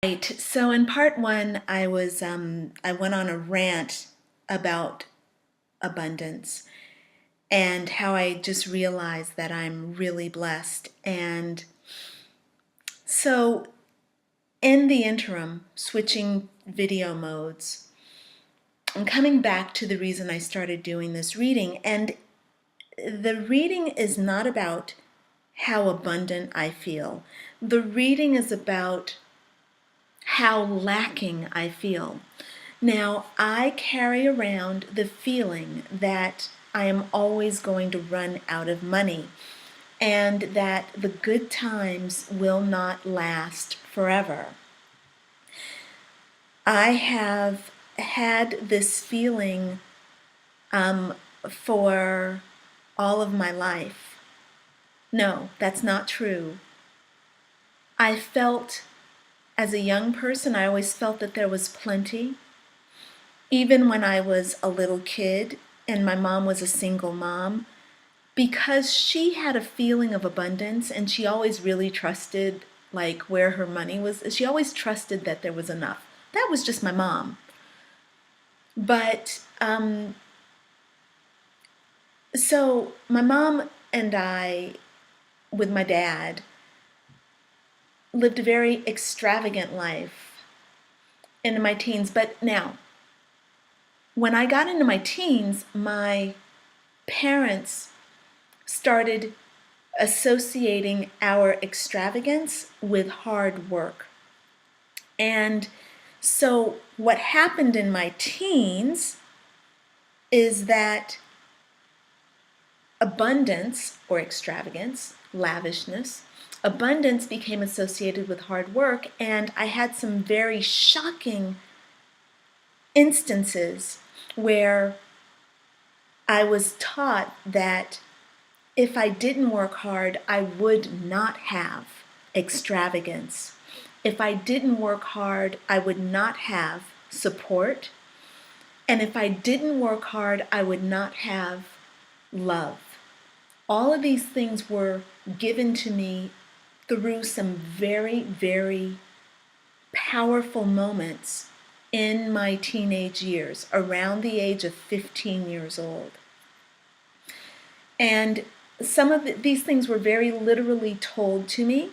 Right. So in part one, I went on a rant about abundance and how I just realized that I'm really blessed. And so in the interim, switching video modes, I'm coming back to the reason I started doing this reading. And the reading is not about how abundant I feel. The reading is about how lacking I feel. Now, I carry around the feeling that I am always going to run out of money and that the good times will not last forever. I have had this feeling for all of my life. No, that's not true. I felt, as a young person, I always felt that there was plenty. Even when I was a little kid and my mom was a single mom, because she had a feeling of abundance and she always really trusted like where her money was, she always trusted that there was enough. That was just my mom. But so my mom and I, with my dad, lived a very extravagant life in my teens. But now, when I got into my teens, my parents started associating our extravagance with hard work. And so what happened in my teens is that abundance or extravagance, lavishness, abundance became associated with hard work, and I had some very shocking instances where I was taught that if I didn't work hard, I would not have extravagance. If I didn't work hard, I would not have support. And if I didn't work hard, I would not have love. All of these things were given to me through some very, very powerful moments in my teenage years, around the age of 15 years old. And some of these things were very literally told to me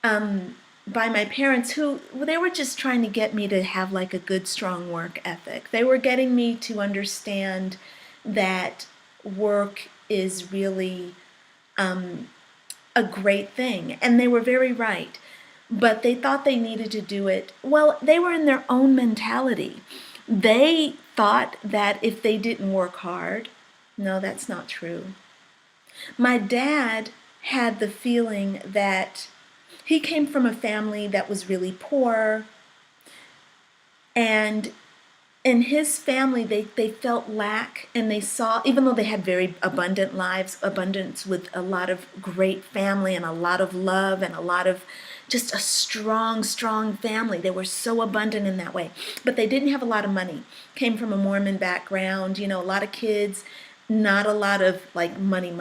by my parents, who they were just trying to get me to have like a good, strong work ethic. They were getting me to understand that work is really a great thing. And they were very right. But they thought they needed to do it. Well, they were in their own mentality. They thought that if they didn't work hard, no, that's not true. My dad had the feeling that he came from a family that was really poor, and in his family they felt lack, and they saw, even though they had very abundant lives, abundance with a lot of great family and a lot of love and a lot of just a strong, strong family. They were so abundant in that way. But they didn't have a lot of money. Came from a Mormon background, a lot of kids, not a lot of like money,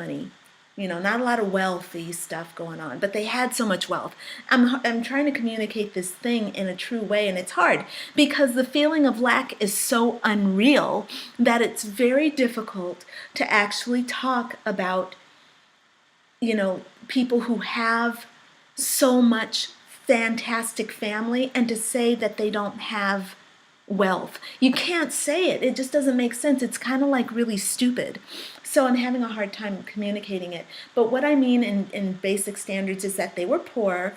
not a lot of wealthy stuff going on, but they had so much wealth. I'm trying to communicate this thing in a true way, and it's hard because the feeling of lack is so unreal that it's very difficult to actually talk about, people who have so much fantastic family and to say that they don't have wealth. You can't say it. It just doesn't make sense. It's kind of like really stupid. So I'm having a hard time communicating it. But what I mean in basic standards is that they were poor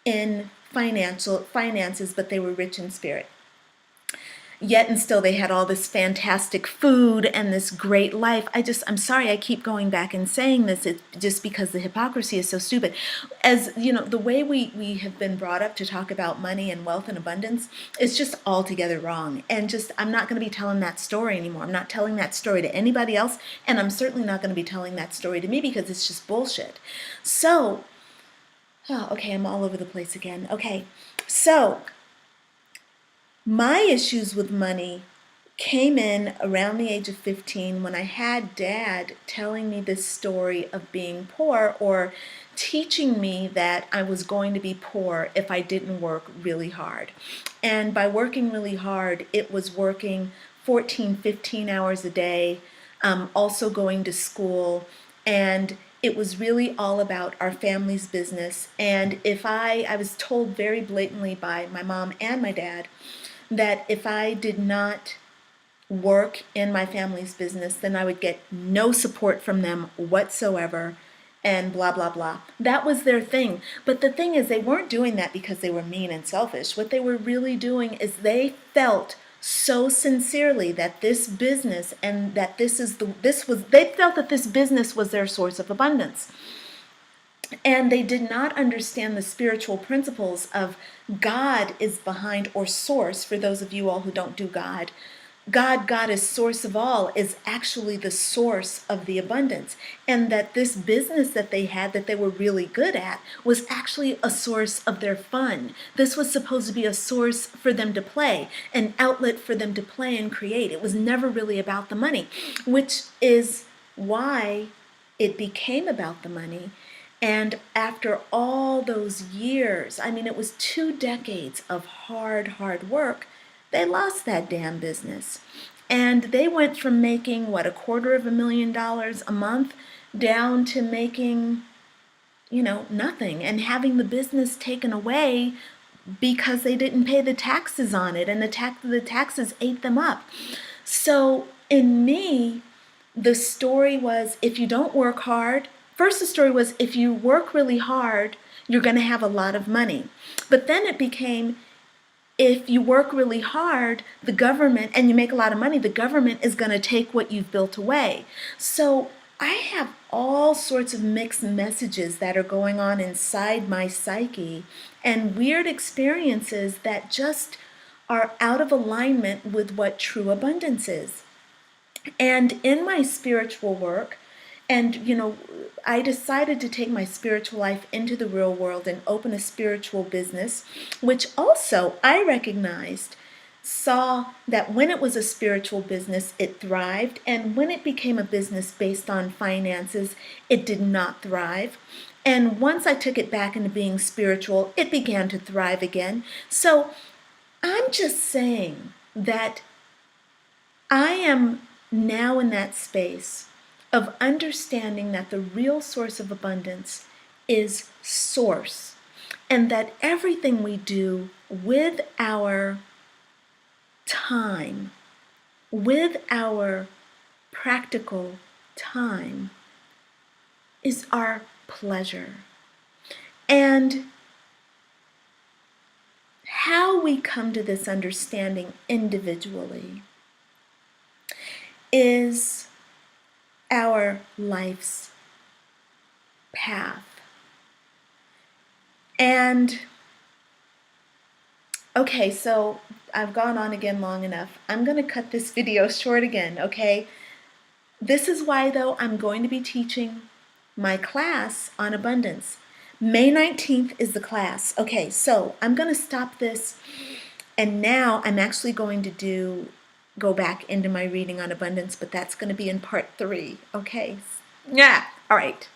in finances, but they were rich in spirit. Yet and still they had all this fantastic food and this great life. I'm sorry I keep going back and saying this, it's just because the hypocrisy is so stupid. As the way we have been brought up to talk about money and wealth and abundance is just altogether wrong. And I'm not going to be telling that story anymore. I'm not telling that story to anybody else, and I'm certainly not going to be telling that story to me because it's just bullshit. So, okay, I'm all over the place again. Okay, so my issues with money came in around the age of 15 when I had Dad telling me this story of being poor, or teaching me that I was going to be poor if I didn't work really hard. And by working really hard, it was working 14, 15 hours a day, also going to school, and it was really all about our family's business. And if I was told very blatantly by my mom and my dad that if I did not work in my family's business, then I would get no support from them whatsoever, and blah, blah, blah. That was their thing. But the thing is, they weren't doing that because they were mean and selfish. What they were really doing is they felt so sincerely that this business and that they felt that this business was their source of abundance. And they did not understand the spiritual principles of God is behind, or source, for those of you all who don't do God. God is source of all, is actually the source of the abundance. And that this business that they had that they were really good at was actually a source of their fun. This was supposed to be a source for them to play, an outlet for them to play and create. It was never really about the money, which is why it became about the money. And after all those years, I mean, it was 2 decades of hard work, they lost that damn business. And they went from making, what, $250,000 a month down to making, nothing, and having the business taken away because they didn't pay the taxes on it, and the taxes ate them up. So in me, the story was, if you don't work hard, first the story was, if you work really hard, you're going to have a lot of money. But then it became, if you work really hard, the government, and you make a lot of money, the government is going to take what you've built away. So I have all sorts of mixed messages that are going on inside my psyche, and weird experiences that just are out of alignment with what true abundance is. And in my spiritual work, and I decided to take my spiritual life into the real world and open a spiritual business, which also I recognized, saw that when it was a spiritual business, it thrived. And when it became a business based on finances, it did not thrive. And once I took it back into being spiritual, it began to thrive again. So I'm just saying that I am now in that space of understanding that the real source of abundance is source, and that everything we do with our time, with our practical time, is our pleasure. And how we come to this understanding individually is our life's path. And okay, so I've gone on again long enough. I'm going to cut this video short again, okay? This is why, though, I'm going to be teaching my class on abundance. May 19th is the class. Okay, so I'm going to stop this, and now I'm actually going to go back into my reading on abundance, but that's going to be in part 3, okay? Yeah, all right.